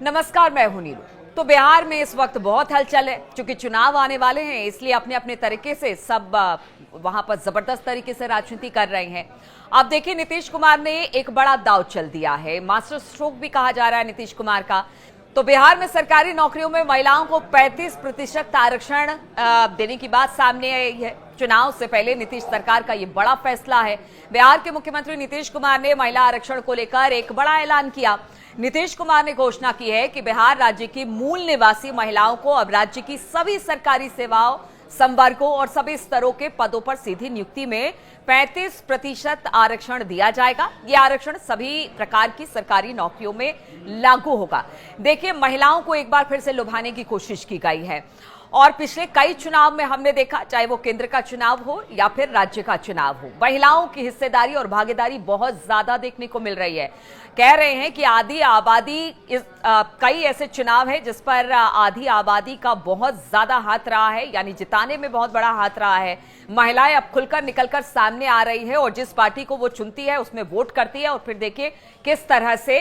नमस्कार, मैं हूं नीलू। तो बिहार में इस वक्त बहुत हलचल है, क्योंकि चुनाव आने वाले हैं, इसलिए अपने अपने तरीके से सब वहां पर जबरदस्त तरीके से राजनीति कर रहे हैं। अब देखिए, नीतीश कुमार ने एक बड़ा दांव चल दिया है, मास्टर स्ट्रोक भी कहा जा रहा है नीतीश कुमार का। तो बिहार में सरकारी नौकरियों में महिलाओं को 35% आरक्षण देने की बात सामने आई है। चुनाव से पहले नीतीश सरकार का ये बड़ा फैसला है। बिहार के मुख्यमंत्री नीतीश कुमार ने महिला आरक्षण को लेकर एक बड़ा ऐलान किया। नीतीश कुमार ने घोषणा की है कि बिहार राज्य की मूल निवासी महिलाओं को अब राज्य की सभी सरकारी सेवाओं, संवर्गों और सभी स्तरों के पदों पर सीधी नियुक्ति में 35% आरक्षण दिया जाएगा। यह आरक्षण सभी प्रकार की सरकारी नौकरियों में लागू होगा। देखिए, महिलाओं को एक बार फिर से लुभाने की कोशिश की गई है और पिछले कई चुनाव में हमने देखा, चाहे वो केंद्र का चुनाव हो या फिर राज्य का चुनाव हो, महिलाओं की हिस्सेदारी और भागीदारी बहुत ज्यादा देखने को मिल रही है। कह रहे हैं कि आधी आबादी कई ऐसे चुनाव है जिस पर आधी आबादी का बहुत ज्यादा हाथ रहा है, यानी जिताने में बहुत बड़ा हाथ रहा है। महिलाएं अब खुलकर निकलकर सामने आ रही है और जिस पार्टी को वो चुनती है उसमें वोट करती है और फिर देखिए किस तरह से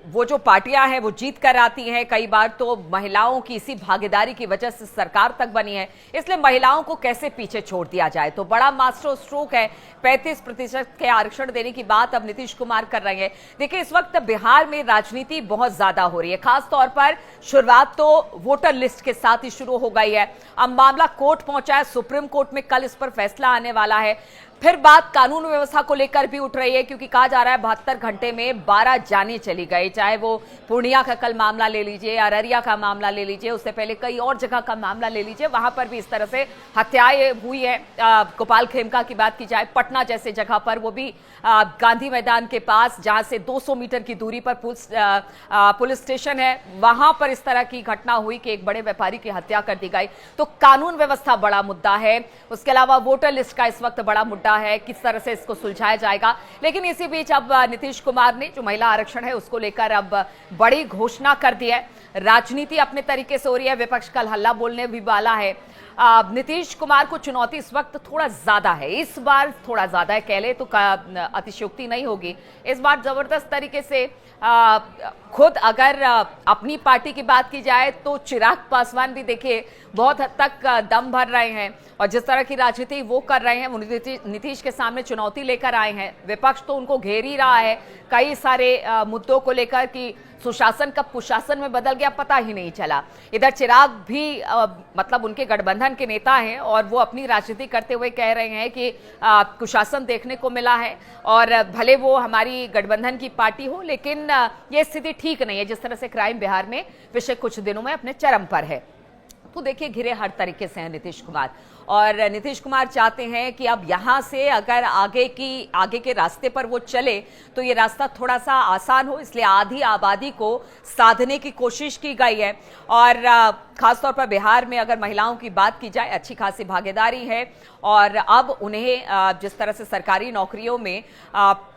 वो जो पार्टियां हैं वो जीत कर आती हैं। कई बार तो महिलाओं की इसी भागीदारी की वजह से सरकार तक बनी है। इसलिए महिलाओं को कैसे पीछे छोड़ दिया जाए, तो बड़ा मास्टर स्ट्रोक है। 35% के आरक्षण देने की बात अब नीतीश कुमार कर रहे हैं। देखिए, इस वक्त बिहार में राजनीति बहुत ज्यादा हो रही है। खास तौर पर शुरुआत तो वोटर लिस्ट के साथ ही शुरू हो गई है। अब मामला कोर्ट पहुंचा है, सुप्रीम कोर्ट में कल इस पर फैसला आने वाला है। फिर बात कानून व्यवस्था को लेकर भी उठ रही है, क्योंकि कहा जा रहा है 72 घंटे में 12 जानें चली गई। चाहे वो पूर्णिया का कल मामला ले लीजिए, अररिया का मामला ले लीजिए, उससे पहले कई और जगह का मामला ले लीजिए, वहां पर भी इस तरह से हत्याएं हुई है। गोपाल खेमका की बात की जाए, पटना जैसे जगह पर, वो भी गांधी मैदान के पास, जहां से 200 मीटर की दूरी पर पुलिस स्टेशन है, वहां पर इस तरह की घटना हुई कि एक बड़े व्यापारी की हत्या कर दी गई। तो कानून व्यवस्था बड़ा मुद्दा है। उसके अलावा वोटर लिस्ट का इस वक्त बड़ा मुद्दा है, किस तरह से इसको सुलझाया जाएगा। लेकिन इसी बीच अब नीतीश कुमार ने जो महिला आरक्षण है उसको लेकर अब बड़ी घोषणा कर दी है। राजनीति अपने तरीके से हो रही है, विपक्ष कल हल्ला बोलने भी वाला है। नीतीश कुमार को चुनौती इस वक्त थोड़ा ज्यादा है, इस बार थोड़ा ज्यादा है, कह ले तो अतिशयोक्ति नहीं होगी। इस बार जबरदस्त तरीके से खुद अगर अपनी पार्टी की बात की जाए तो चिराग पासवान भी देखिए बहुत हद तक दम भर रहे हैं और जिस तरह की राजनीति वो कर रहे हैं, वो नीतीश के सामने चुनौती लेकर आए हैं। विपक्ष तो उनको घेर ही रहा है कई सारे मुद्दों को लेकर कि सुशासन कब कुशासन में बदल गया पता ही नहीं चला। इधर चिराग भी मतलब उनके गठबंधन के नेता हैं और वो अपनी राजनीति करते हुए कह रहे हैं कि कुशासन देखने को मिला है और भले वो हमारी गठबंधन की पार्टी हो, लेकिन ये स्थिति ठीक नहीं है जिस तरह से क्राइम बिहार में पिछले कुछ दिनों में अपने चरम पर है। तो देखिए, घिरे हर तरीके से हैं नीतीश कुमार और नीतीश कुमार चाहते हैं कि अब यहां से अगर आगे के रास्ते पर वो चले तो ये रास्ता थोड़ा सा आसान हो, इसलिए आधी आबादी को साधने की कोशिश की गई है। और खासतौर पर बिहार में अगर महिलाओं की बात की जाए, अच्छी खासी भागीदारी है और अब उन्हें जिस तरह से सरकारी नौकरियों में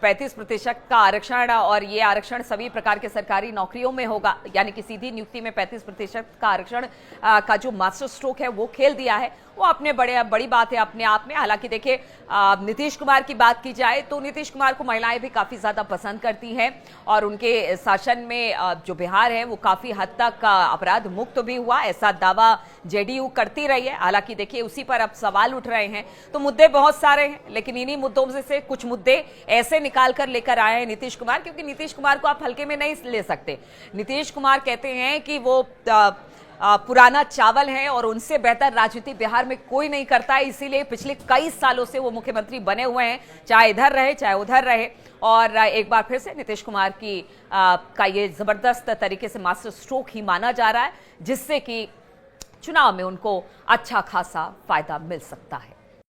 35% का आरक्षण, और ये आरक्षण सभी प्रकार के सरकारी नौकरियों में होगा, यानी कि सीधी नियुक्ति में 35% का आरक्षण का जो मास्टर स्ट्रोक है वो खेल दिया है, वो अपने बड़ी बात है अपने आप में। हालांकि देखिए, नीतीश कुमार की बात की जाए तो नीतीश कुमार को महिलाएं भी काफी ज्यादा पसंद करती हैं और उनके शासन में जो बिहार है वो काफी हद तक अपराध मुक्त भी हुआ, ऐसा दावा जेडीयू करती रही है। हालांकि देखिए, उसी पर अब सवाल उठ रहे हैं। तो मुद्दे बहुत सारे हैं, लेकिन इन्हीं मुद्दों में से कुछ मुद्दे ऐसे निकाल कर लेकर आए हैं नीतीश कुमार, क्योंकि नीतीश कुमार को आप हल्के में नहीं ले सकते। नीतीश कुमार कहते हैं कि वो पुराना चावल है और उनसे बेहतर राजनीति बिहार में कोई नहीं करता है, इसीलिए पिछले कई सालों से वो मुख्यमंत्री बने हुए हैं, चाहे इधर रहे चाहे उधर रहे। और एक बार फिर से नीतीश कुमार का ये जबरदस्त तरीके से मास्टर स्ट्रोक ही माना जा रहा है, जिससे कि चुनाव में उनको अच्छा खासा फायदा मिल सकता है।